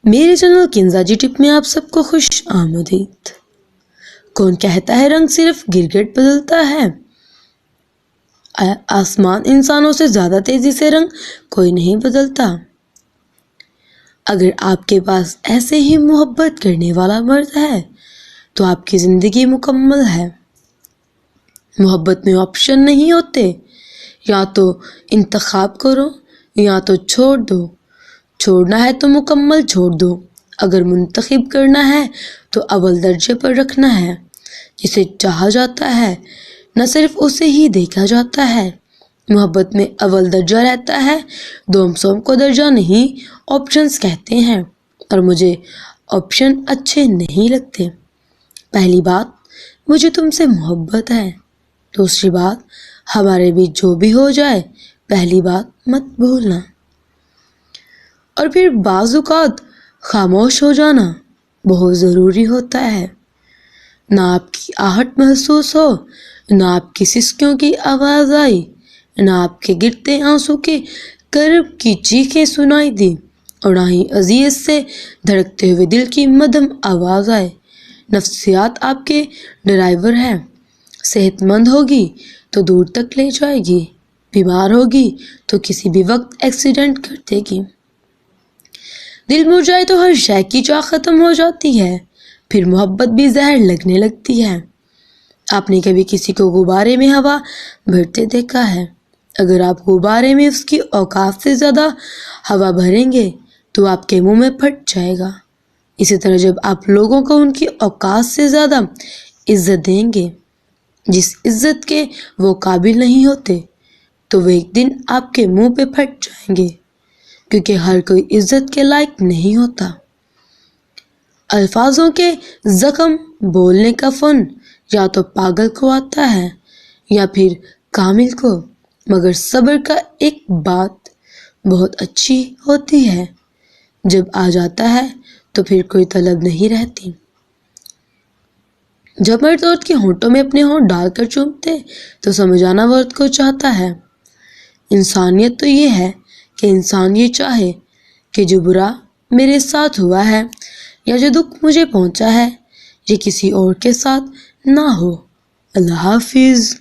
میرے چینل کنزا جی ٹپ میں آپ سب کو خوش آمدید۔ کون کہتا ہے رنگ صرف گرگٹ بدلتا ہے؟ آسمان انسانوں سے زیادہ تیزی سے رنگ کوئی نہیں بدلتا۔ اگر آپ کے پاس ایسے ہی محبت کرنے والا مرد ہے تو آپ کی زندگی مکمل ہے۔ محبت میں آپشن نہیں ہوتے، یا تو انتخاب کرو یا تو چھوڑ دو۔ چھوڑنا ہے تو مکمل چھوڑ دو، اگر منتخب کرنا ہے تو اول درجے پر رکھنا ہے۔ جسے چاہا جاتا ہے نہ صرف اسے ہی دیکھا جاتا ہے۔ محبت میں اول درجہ رہتا ہے، دوم سوم کو درجہ نہیں، آپشنز کہتے ہیں، اور مجھے آپشن اچھے نہیں لگتے۔ پہلی بات، مجھے تم سے محبت ہے۔ دوسری بات، ہمارے بیچ جو بھی ہو جائے، پہلی بات مت بھولنا۔ اور پھر بعض اوقات خاموش ہو جانا بہت ضروری ہوتا ہے۔ نہ آپ کی آہٹ محسوس ہو، نہ آپ کی سسکیوں کی آواز آئی، نہ آپ کے گرتے آنسوں کے کرب کی چیخیں سنائی دی، اور نہ ہی اذیت سے دھڑکتے ہوئے دل کی مدھم آواز آئے۔ نفسیات آپ کے ڈرائیور ہے۔ صحت مند ہوگی تو دور تک لے جائے گی، بیمار ہوگی تو کسی بھی وقت ایکسیڈنٹ کر دے گی۔ دل مر جائے تو ہر شے کی چاہ ختم ہو جاتی ہے، پھر محبت بھی زہر لگنے لگتی ہے۔ آپ نے کبھی کسی کو غبارے میں ہوا بھرتے دیکھا ہے؟ اگر آپ غبارے میں اس کی اوقات سے زیادہ ہوا بھریں گے تو آپ کے منہ میں پھٹ جائے گا۔ اسی طرح جب آپ لوگوں کو ان کی اوقات سے زیادہ عزت دیں گے، جس عزت کے وہ قابل نہیں ہوتے، تو وہ ایک دن آپ کے منہ پہ پھٹ جائیں گے، کیونکہ ہر کوئی عزت کے لائق نہیں ہوتا۔ الفاظوں کے زخم بولنے کا فن یا تو پاگل کو آتا ہے یا پھر کامل کو، مگر صبر کا ایک بات بہت اچھی ہوتی ہے، جب آ جاتا ہے تو پھر کوئی طلب نہیں رہتی۔ جب مرد عورت کے ہونٹوں میں اپنے ہونٹ ڈال کر چومتے تو سمجھانا وہ عورت کو چاہتا ہے۔ انسانیت تو یہ ہے کہ انسان یہ چاہے کہ جو برا میرے ساتھ ہوا ہے یا جو دکھ مجھے پہنچا ہے یہ کسی اور کے ساتھ نہ ہو۔ اللہ حافظ۔